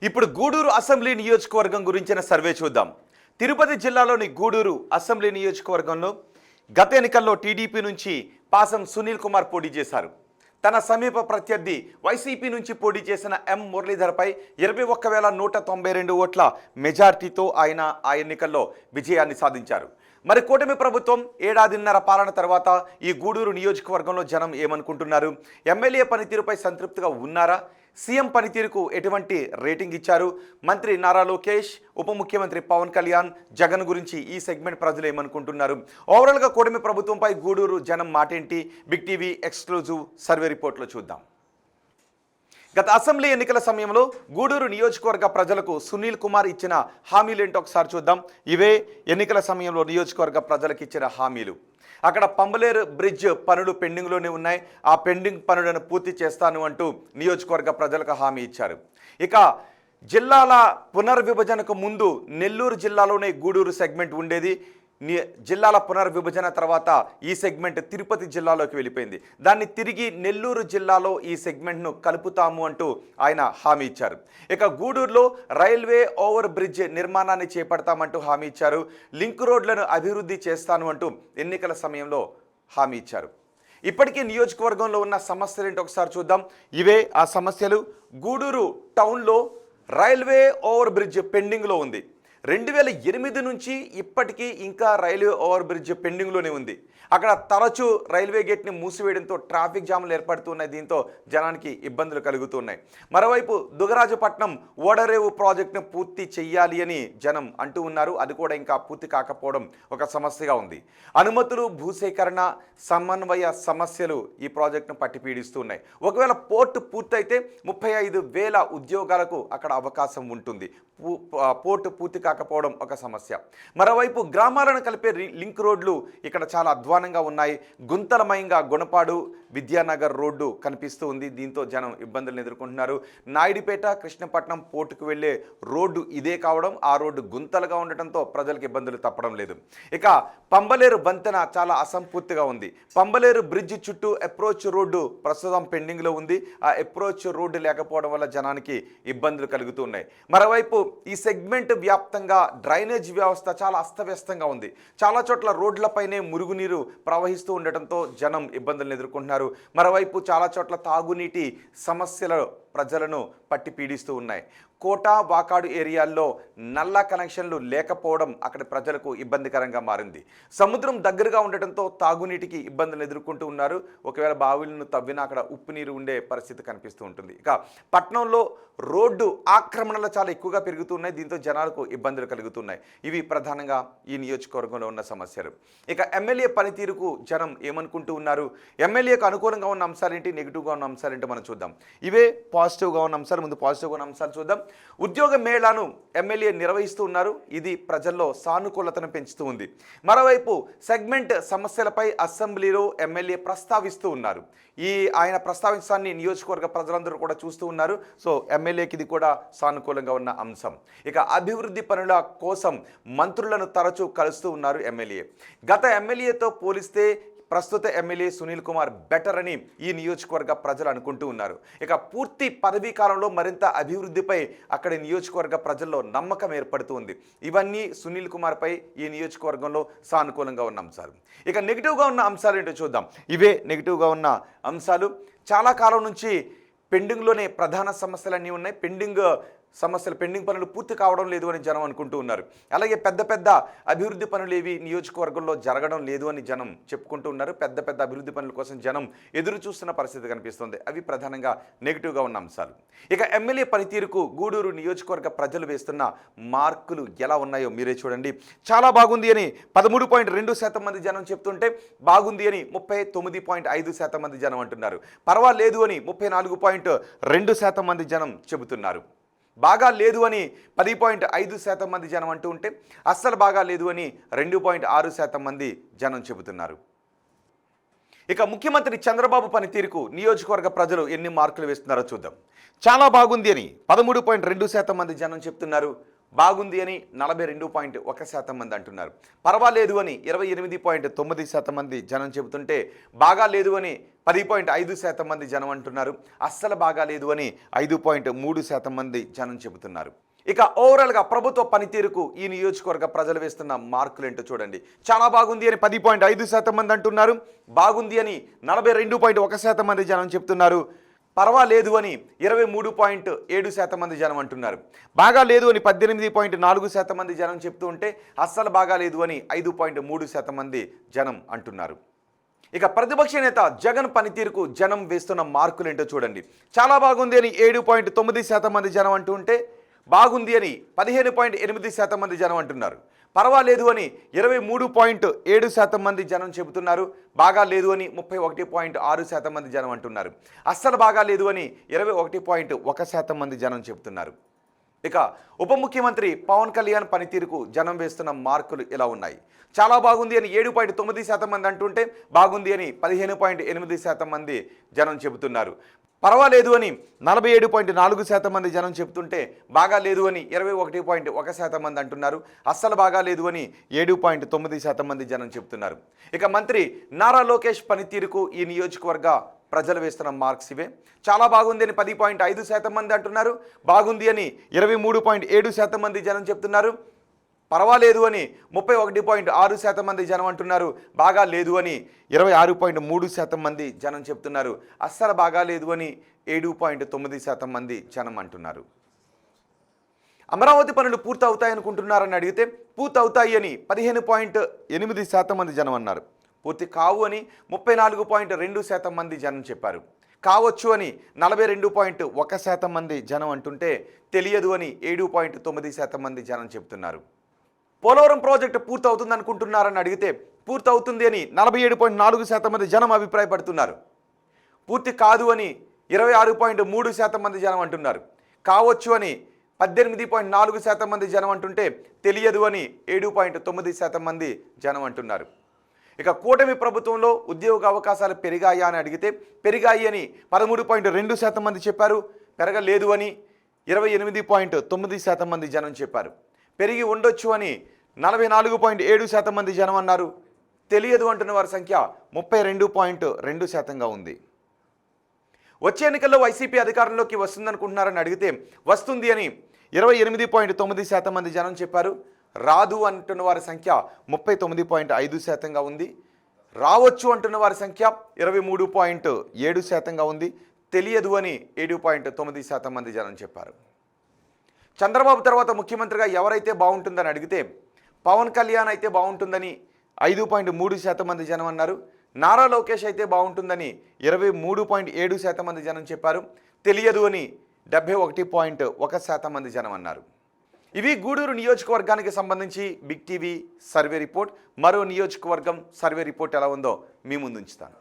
ఇప్పుడు గూడూరు అసెంబ్లీ నియోజకవర్గం గురించిన సర్వే చూద్దాం. తిరుపతి జిల్లాలోని గూడూరు అసెంబ్లీ నియోజకవర్గంలో గత ఎన్నికల్లో టీడీపీ నుంచి పాసం సునీల్ కుమార్ పోటీ చేశారు. తన సమీప ప్రత్యర్థి వైసీపీ నుంచి పోటీ చేసిన ఎం మురళీధర్పై 21,192 ఓట్ల మెజార్టీతో ఆయన ఆ ఎన్నికల్లో విజయాన్ని సాధించారు. మరి కూటమి ప్రభుత్వం ఏడాదిన్నర పాలన తర్వాత ఈ గూడూరు నియోజకవర్గంలో జనం ఏమనుకుంటున్నారు? ఎమ్మెల్యే పనితీరుపై సంతృప్తిగా ఉన్నారా? సీఎం పనితీరుకు ఎటువంటి రేటింగ్ ఇచ్చారు? మంత్రి నారా లోకేష్, ఉప ముఖ్యమంత్రి పవన్ కళ్యాణ్, జగన్ గురించి ఈ సెగ్మెంట్ ప్రజలు ఏమనుకుంటున్నారు? ఓవరాల్గా కూటమి ప్రభుత్వంపై గూడూరు జనం మాటేంటి? బిగ్ టీవీ ఎక్స్క్లూజివ్ సర్వే రిపోర్ట్లో చూద్దాం. గత అసెంబ్లీ ఎన్నికల సమయంలో గూడూరు నియోజకవర్గ ప్రజలకు సునీల్ కుమార్ ఇచ్చిన హామీలేంటో ఒకసారి చూద్దాం. ఇవే ఎన్నికల సమయంలో నియోజకవర్గ ప్రజలకు ఇచ్చిన హామీలు. అక్కడ పంబలేరు బ్రిడ్జ్ పనులు పెండింగ్లోనే ఉన్నాయి. ఆ పెండింగ్ పనులను పూర్తి చేస్తాను అంటూ నియోజకవర్గ ప్రజలకు హామీ ఇచ్చారు. ఇక జిల్లాల పునర్విభజనకు ముందు నెల్లూరు జిల్లాలోనే గూడూరు సెగ్మెంట్ ఉండేది. జిల్లాల పునర్విభజన తర్వాత ఈ సెగ్మెంట్ తిరుపతి జిల్లాలోకి వెళ్ళిపోయింది. దాన్ని తిరిగి నెల్లూరు జిల్లాలో ఈ సెగ్మెంట్ను కలుపుతాము అంటూ ఆయన హామీ ఇచ్చారు. ఇక గూడూరులో రైల్వే ఓవర్ బ్రిడ్జ్ నిర్మాణాన్ని చేపడతామంటూ హామీ ఇచ్చారు. లింక్ రోడ్లను అభివృద్ధి చేస్తాను అంటూ ఎన్నికల సమయంలో హామీ ఇచ్చారు. ఇప్పటికీ నియోజకవర్గంలో ఉన్న సమస్యలు ఏంటో ఒకసారి చూద్దాం. ఇవే ఆ సమస్యలు. గూడూరు టౌన్లో రైల్వే ఓవర్ బ్రిడ్జ్ పెండింగ్లో ఉంది. 2008 నుంచి ఇప్పటికీ ఇంకా రైల్వే ఓవర్ బ్రిడ్జ్ పెండింగ్లోనే ఉంది. అక్కడ తరచూ రైల్వే గేట్ని మూసివేయడంతో ట్రాఫిక్ జామ్లు ఏర్పడుతున్నాయి. దీంతో జనానికి ఇబ్బందులు కలుగుతున్నాయి. మరోవైపు దుగరాజపట్నం ఓడరేవు ప్రాజెక్టును పూర్తి చెయ్యాలి అని జనం అంటూ ఉన్నారు. అది కూడా ఇంకా పూర్తి కాకపోవడం ఒక సమస్యగా ఉంది. అనుమతులు, భూసేకరణ, సమన్వయ సమస్యలు ఈ ప్రాజెక్టును పట్టి పీడిస్తున్నాయి. ఒకవేళ పోర్టు పూర్తయితే 35,000 ఉద్యోగాలకు అక్కడ అవకాశం ఉంటుంది. పోర్టు పూర్తి కాకపోవడం ఒక సమస్య. మరోవైపు గ్రామాలను కలిపే లింక్ రోడ్లు ఇక్కడ చాలా అధ్వానంగా ఉన్నాయి. గుంతలమయంగా గుణపాడు విద్యానగర్ రోడ్డు కనిపిస్తూ ఉంది. దీంతో జనం ఇబ్బందులను ఎదుర్కొంటున్నారు. నాయుడుపేట, కృష్ణపట్నం పోర్టుకు వెళ్ళే రోడ్డు ఇదే కావడం, ఆ రోడ్డు గుంతలుగా ఉండటంతో ప్రజలకు ఇబ్బందులు తప్పడం లేదు. ఇక పంబలేరు వంతెన చాలా అసంపూర్తిగా ఉంది. పంబలేరు బ్రిడ్జ్ చుట్టూ అప్రోచ్ రోడ్డు ప్రస్తుతం పెండింగ్లో ఉంది. ఆ అప్రోచ్ రోడ్డు లేకపోవడం వల్ల జనానికి ఇబ్బందులు కలుగుతున్నాయి. మరోవైపు ఈ సెగ్మెంట్ వ్యాప్తంగా డ్రైనేజ్ వ్యవస్థ చాలా అస్తవ్యస్తంగా ఉంది. చాలా చోట్ల రోడ్లపైనే మురుగునీరు ప్రవహిస్తూ ఉండటంతో జనం ఇబ్బందులను ఎదుర్కొంటున్నారు. మరోవైపు చాలా చోట్ల తాగునీటి సమస్యలు ప్రజలను పట్టి పీడిస్తూ ఉన్నాయి. కోట, వాకాడు ఏరియాల్లో నల్ల కనెక్షన్లు లేకపోవడం అక్కడ ప్రజలకు ఇబ్బందికరంగా మారింది. సముద్రం దగ్గరగా ఉండటంతో తాగునీటికి ఇబ్బందులు ఎదుర్కొంటూ ఉన్నారు. ఒకవేళ బావిలను తవ్వినా అక్కడ ఉప్పు నీరు ఉండే పరిస్థితి కనిపిస్తూ ఉంటుంది. ఇక పట్టణంలో రోడ్డు ఆక్రమణలు చాలా ఎక్కువగా పెరుగుతున్నాయి. దీంతో జనాలకు ఇబ్బందులు కలుగుతున్నాయి. ఇవి ప్రధానంగా ఈ నియోజకవర్గంలో ఉన్న సమస్యలు. ఇక ఎమ్మెల్యే పనితీరుకు జనం ఏమనుకుంటూ ఉన్నారు? ఎమ్మెల్యేకు అనుకూలంగా ఉన్న అంశాలేంటి, నెగిటివ్గా ఉన్న అంశాలేంటి మనం చూద్దాం. ఇవే పాజిటివ్గా ఉన్న అంశాలు. ముందు పాజిటివ్గా ఉన్న అంశాలు చూద్దాం. ఉద్యోగ మేళాను ఎమ్మెల్యే నిర్వహిస్తూ ఉన్నారు. ఇది ప్రజల్లో సానుకూలతను పెంచుతూ ఉంది. మరోవైపు సెగ్మెంట్ సమస్యలపై అసెంబ్లీలో ఎమ్మెల్యే ప్రస్తావిస్తూ ఉన్నారు. ఆయన ప్రస్తావించాన్ని నియోజకవర్గ ప్రజలందరూ కూడా చూస్తూ ఉన్నారు. సో ఎమ్మెల్యేకి ఇది కూడా సానుకూలంగా ఉన్న అంశం. ఇక అభివృద్ధి పనుల కోసం మంత్రులను తరచూ కలుస్తూ ఉన్నారు ఎమ్మెల్యే. గత ఎమ్మెల్యేతో పోలిస్తే ప్రస్తుత ఎమ్మెల్యే సునీల్ కుమార్ బెటర్ అని ఈ నియోజకవర్గ ప్రజలు అనుకుంటూ ఉన్నారు. ఇక పూర్తి పదవీ కాలంలో మరింత అభివృద్ధిపై అక్కడి నియోజకవర్గ ప్రజల్లో నమ్మకం ఏర్పడుతుంది. ఇవన్నీ సునీల్ కుమార్పై ఈ నియోజకవర్గంలో సానుకూలంగా ఉన్న అంశాలు. ఇక నెగిటివ్గా ఉన్న అంశాలు ఏంటో చూద్దాం. ఇవే నెగిటివ్గా ఉన్న అంశాలు. చాలా కాలం నుంచి పెండింగ్లోనే ప్రధాన సమస్యలన్నీ ఉన్నాయి. పెండింగ్ పనులు పూర్తి కావడం లేదు అని జనం అనుకుంటూ ఉన్నారు. అలాగే పెద్ద పెద్ద అభివృద్ధి పనులు ఏవి నియోజకవర్గంలో జరగడం లేదు అని జనం చెప్పుకుంటూ ఉన్నారు. పెద్ద పెద్ద అభివృద్ధి పనుల కోసం జనం ఎదురు చూస్తున్న పరిస్థితి కనిపిస్తుంది. అవి ప్రధానంగా నెగిటివ్గా ఉన్న అంశాలు. ఇక ఎమ్మెల్యే పనితీరుకు గూడూరు నియోజకవర్గ ప్రజలు వేస్తున్న మార్కులు ఎలా ఉన్నాయో మీరే చూడండి. చాలా బాగుంది అని 13.2% మంది జనం చెప్తుంటే బాగుంది అని 39.5% మంది జనం అంటున్నారు. పర్వాలేదు అని 34.2% మంది జనం చెబుతున్నారు. బాగా లేదు అని 10.5% మంది జనం అంటూ ఉంటే అస్సలు బాగా లేదు అని 2.6% మంది జనం చెబుతున్నారు. ఇక ముఖ్యమంత్రి చంద్రబాబు పనితీరుకు నియోజకవర్గ ప్రజలు ఎన్ని మార్కులు వేస్తున్నారో చూద్దాం. చాలా బాగుంది అని 13.2% మంది జనం చెప్తున్నారు. బాగుంది అని 42.1% మంది అంటున్నారు. పర్వాలేదు అని 28.9% మంది జనం చెబుతుంటే బాగా లేదు అని 10.5% మంది జనం అంటున్నారు. అస్సలు బాగా లేదు అని 5.3% మంది జనం చెబుతున్నారు. ఇక ఓవరాల్గా ప్రభుత్వ పనితీరుకు ఈ నియోజకవర్గ ప్రజలు వేస్తున్న మార్కులు ఏంటో చూడండి. చాలా బాగుంది అని 10.5% మంది అంటున్నారు. బాగుంది అని 42.1% మంది జనం చెప్తున్నారు. పర్వాలేదు అని 23.7% మంది జనం అంటున్నారు. బాగా లేదు అని 18.4% మంది జనం చెప్తూ ఉంటే అస్సలు బాగా లేదు అని 5.3% మంది జనం అంటున్నారు. ఇక ప్రతిపక్ష నేత జగన్ పనితీరుకు జనం వేస్తున్న మార్కులు ఏంటో చూడండి. చాలా బాగుంది అని 7.9% మంది జనం అంటుంటే బాగుంది అని 15.8% మంది జనం అంటున్నారు. పర్వాలేదు అని 23.7% మంది జనం చెబుతున్నారు. బాగా లేదు అని 31.6% మంది జనం అంటున్నారు. అస్సలు బాగా లేదు అని 21.1% మంది జనం చెబుతున్నారు. ఇక ఉప ముఖ్యమంత్రి పవన్ కళ్యాణ్ పనితీరుకు జనం వేస్తున్న మార్కులు ఇలా ఉన్నాయి. చాలా బాగుంది అని 7.9% మంది అంటుంటే బాగుంది అని 15.8% మంది జనం చెబుతున్నారు. పర్వాలేదు అని 47.4% మంది జనం చెబుతుంటే బాగా లేదు అని 21.1% మంది అంటున్నారు. అస్సలు బాగా లేదు అని 7.9% మంది జనం చెబుతున్నారు. ఇక మంత్రి నారా లోకేష్ పనితీరుకు ఈ నియోజకవర్గ ప్రజలు వేస్తున్న మార్క్స్ ఇవే. చాలా బాగుంది అని 10.5% మంది అంటున్నారు. బాగుంది అని 23.7% మంది జనం చెప్తున్నారు. పర్వాలేదు అని 31.6% మంది జనం అంటున్నారు. బాగా లేదు అని 26.3% మంది జనం చెప్తున్నారు. అస్సలు బాగా లేదు అని 7.9% మంది జనం అంటున్నారు. అమరావతి పనులు పూర్తవుతాయనుకుంటున్నారని అడిగితే పూర్తవుతాయి అని 15.8% మంది జనం అన్నారు. పూర్తి కావు అని 34.2% మంది జనం చెప్పారు. కావచ్చు అని 42.1% మంది జనం అంటుంటే తెలియదు అని 7.9% మంది జనం చెప్తున్నారు. పోలవరం ప్రాజెక్టు పూర్తవుతుంది అనుకుంటున్నారని అడిగితే పూర్తవుతుంది అని 47.4% మంది జనం అభిప్రాయపడుతున్నారు. పూర్తి కాదు అని 26.3% మంది జనం అంటున్నారు. కావచ్చు అని 18.4% మంది జనం అంటుంటే తెలియదు అని 7.9% మంది జనం అంటున్నారు. ఇక కూటమి ప్రభుత్వంలో ఉద్యోగ అవకాశాలు పెరిగాయా అని అడిగితే పెరిగాయి అని 13.2% మంది చెప్పారు. పెరగలేదు అని 28.9% మంది జనం చెప్పారు. పెరిగి ఉండొచ్చు అని 44.7% మంది జనం అన్నారు. తెలియదు అంటున్న వారి సంఖ్య 32.2%గా ఉంది. వచ్చే ఎన్నికల్లో వైసీపీ అధికారంలోకి వస్తుందనుకుంటున్నారని అడిగితే వస్తుంది అని 28.9% మంది జనం చెప్పారు. రాదు అంటున్న వారి సంఖ్య 39.5%గా ఉంది. రావచ్చు అంటున్న వారి సంఖ్య 23.7%గా ఉంది. తెలియదు అని 7.9% మంది జనం చెప్పారు. చంద్రబాబు తర్వాత ముఖ్యమంత్రిగా ఎవరైతే బాగుంటుందని అడిగితే పవన్ కళ్యాణ్ అయితే బాగుంటుందని 5.3% మంది జనం అన్నారు. నారా లోకేష్ అయితే బాగుంటుందని 23.7% మంది జనం చెప్పారు. తెలియదు అని 71.1% మంది జనం అన్నారు. ఇవి గూడూరు నియోజకవర్గానికి సంబంధించి బిగ్ టీవీ సర్వే రిపోర్ట్. మరో నియోజకవర్గం సర్వే రిపోర్ట్ ఎలా ఉందో మీ ముందు ఉంచుతాను.